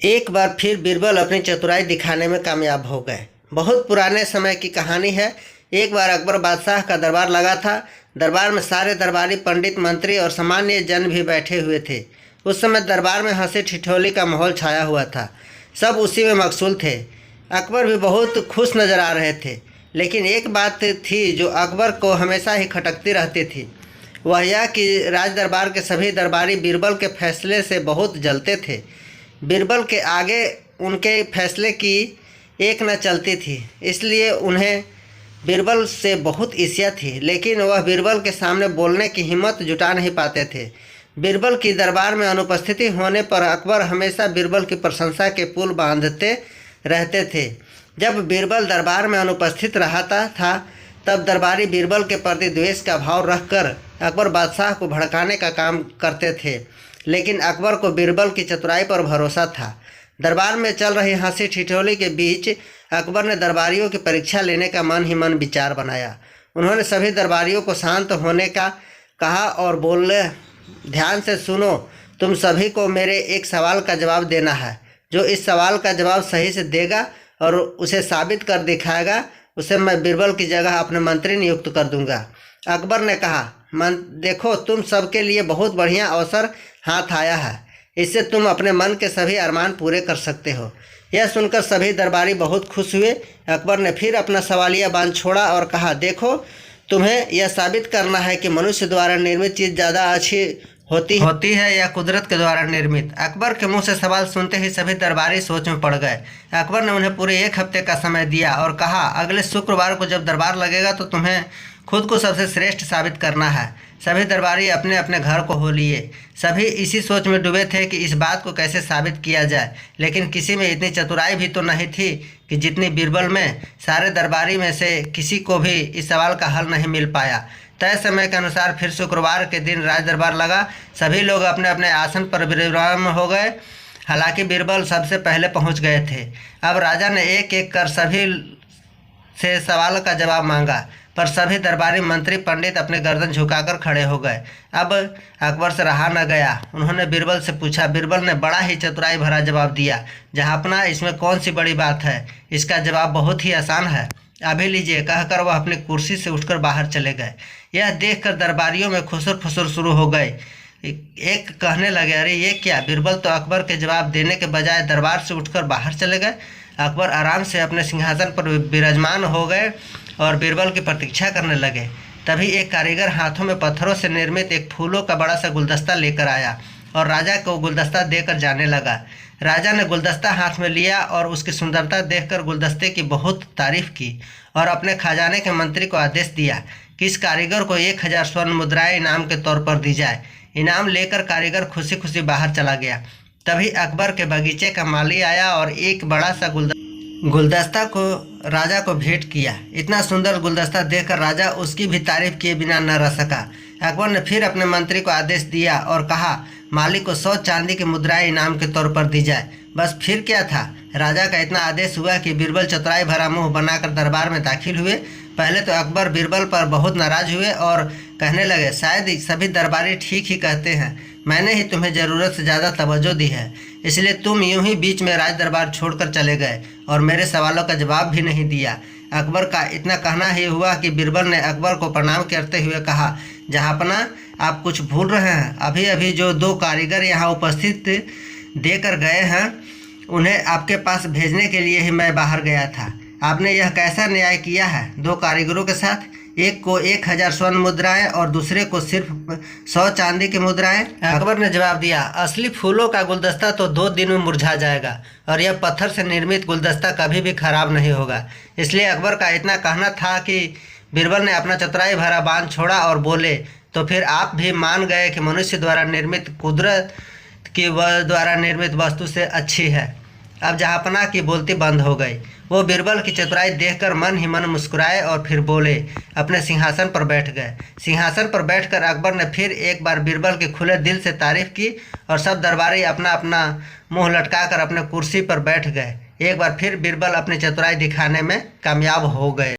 एक बार फिर बीरबल अपनी चतुराई दिखाने में कामयाब हो गए। बहुत पुराने समय की कहानी है। एक बार अकबर बादशाह का दरबार लगा था। दरबार में सारे दरबारी, पंडित, मंत्री और सामान्य जन भी बैठे हुए थे। उस समय दरबार में हंसी ठिठोली का माहौल छाया हुआ था। सब उसी में मशगूल थे। अकबर भी बहुत खुश नजर आ रहे थे। लेकिन एक बात थी जो अकबर को हमेशा ही खटकती रहती थी। वह यह कि राज दरबार के सभी दरबारी बीरबल के फैसले से बहुत जलते थे। बीरबल के आगे उनके फैसले की एक न चलती थी, इसलिए उन्हें बीरबल से बहुत ईर्ष्या थी। लेकिन वह बीरबल के सामने बोलने की हिम्मत जुटा नहीं पाते थे। बीरबल की दरबार में अनुपस्थिति होने पर अकबर हमेशा बीरबल की प्रशंसा के पुल बांधते रहते थे। जब बीरबल दरबार में अनुपस्थित रहता था तब दरबारी बीरबल के प्रति द्वेष का भाव रखकर अकबर बादशाह को भड़काने का काम करते थे। लेकिन अकबर को बीरबल की चतुराई पर भरोसा था। दरबार में चल रही हंसी ठिठोली के बीच अकबर ने दरबारियों की परीक्षा लेने का मन ही मन विचार बनाया। उन्होंने सभी दरबारियों को शांत होने का कहा और बोले, ध्यान से सुनो, तुम सभी को मेरे एक सवाल का जवाब देना है। जो इस सवाल का जवाब सही से देगा और उसे साबित कर दिखाएगा, उसे मैं बीरबल की जगह अपने मंत्री नियुक्त कर दूंगा। अकबर ने कहा, देखो, तुम सबके लिए बहुत बढ़िया अवसर हाथ आया है। इससे तुम अपने मन के सभी अरमान पूरे कर सकते हो। यह सुनकर सभी दरबारी बहुत खुश हुए। अकबर ने फिर अपना सवालिया बांध छोड़ा और कहा, देखो, तुम्हें यह साबित करना है कि मनुष्य द्वारा निर्मित चीज़ ज़्यादा अच्छी होती है या कुदरत के द्वारा निर्मित। अकबर के मुंह से सवाल सुनते ही सभी दरबारी सोच में पड़ गए। अकबर ने उन्हें पूरे एक हफ्ते का समय दिया और कहा, अगले शुक्रवार को जब दरबार लगेगा तो तुम्हें खुद को सबसे श्रेष्ठ साबित करना है। सभी दरबारी अपने अपने घर को हो लिए। सभी इसी सोच में डूबे थे कि इस बात को कैसे साबित किया जाए। लेकिन किसी में इतनी चतुराई भी तो नहीं थी कि जितनी बीरबल में। सारे दरबारी में से किसी को भी इस सवाल का हल नहीं मिल पाया। तय समय के अनुसार फिर शुक्रवार के दिन राज दरबार लगा। सभी लोग अपने अपने आसन पर विराम हो गए। हालांकि बीरबल सबसे पहले पहुंच गए थे। अब राजा ने एक एक कर सभी से सवाल का जवाब मांगा, पर सभी दरबारी, मंत्री, पंडित अपने गर्दन झुकाकर खड़े हो गए। अब अकबर से रहा न गया। उन्होंने बीरबल से पूछा। बीरबल ने बड़ा ही चतुराई भरा जवाब दिया, जहाँपना, इसमें कौन सी बड़ी बात है? इसका जवाब बहुत ही आसान है, अभी लीजिए, कहकर वह अपनी कुर्सी से उठकर बाहर चले गए। यह देखकर दरबारियों में खुसर फुसर शुरू हो गए। एक कहने लगे, अरे ये क्या, बीरबल तो अकबर के जवाब देने के बजाय दरबार से उठकर बाहर चले गए। अकबर आराम से अपने सिंहासन पर विराजमान हो गए और बीरबल की प्रतीक्षा करने लगे। तभी एक कारीगर हाथों में पत्थरों से निर्मित एक फूलों का बड़ा सा गुलदस्ता लेकर आया और राजा को गुलदस्ता देकर जाने लगा। राजा ने गुलदस्ता हाथ में लिया और उसकी सुंदरता देखकर गुलदस्ते की बहुत तारीफ की और अपने खजाने के मंत्री को आदेश दिया कि इस कारीगर को 1000 स्वर्ण मुद्राएं इनाम के तौर पर दी जाए। इनाम लेकर कारीगर खुशी खुशी बाहर चला गया। तभी अकबर के बगीचे का माली आया और एक बड़ा सा गुलदस्ता को राजा को भेंट किया। इतना सुंदर गुलदस्ता देखकर राजा उसकी भी तारीफ किए बिना न रह सका। अकबर ने फिर अपने मंत्री को आदेश दिया और कहा, मालिक को 100 चांदी की मुद्राएं इनाम के तौर पर दी जाए। बस फिर क्या था, राजा का इतना आदेश हुआ कि बीरबल चतुराई भरा मुंह बनाकर दरबार में दाखिल हुए। पहले तो अकबर बीरबल पर बहुत नाराज हुए और कहने लगे, शायद सभी दरबारी ठीक ही कहते हैं, मैंने ही तुम्हें ज़रूरत से ज़्यादा तवज्जो दी है, इसलिए तुम यूं ही बीच में राज दरबार छोड़कर चले गए और मेरे सवालों का जवाब भी नहीं दिया। अकबर का इतना कहना ही हुआ कि बीरबल ने अकबर को प्रणाम करते हुए कहा, जहाँपना, आप कुछ भूल रहे हैं। अभी अभी जो 2 कारीगर यहाँ उपस्थित देकर गए हैं, उन्हें आपके पास भेजने के लिए ही मैं बाहर गया था। आपने यह कैसा न्याय किया है? 2 कारीगरों के साथ, एक को 1000 स्वर्ण मुद्राएं और दूसरे को सिर्फ 100 चांदी की मुद्राएं। अकबर ने जवाब दिया, असली फूलों का गुलदस्ता तो 2 दिन में मुरझा जाएगा और यह पत्थर से निर्मित गुलदस्ता कभी भी खराब नहीं होगा। इसलिए अकबर का इतना कहना था कि बीरबल ने अपना चतुराई भरा बांध छोड़ा और बोले, तो फिर आप भी मान गए कि मनुष्य द्वारा निर्मित कुदरत की द्वारा निर्मित वस्तु से अच्छी है। अब जहाँपना की बोलती बंद हो गई। वो बीरबल की चतुराई देखकर मन ही मन मुस्कुराए और फिर बोले, अपने सिंहासन पर बैठ गए। सिंहासन पर बैठकर अकबर ने फिर एक बार बीरबल की खुले दिल से तारीफ की और सब दरबारी अपना अपना मुंह लटकाकर अपने कुर्सी पर बैठ गए। एक बार फिर बीरबल अपनी चतुराई दिखाने में कामयाब हो गए।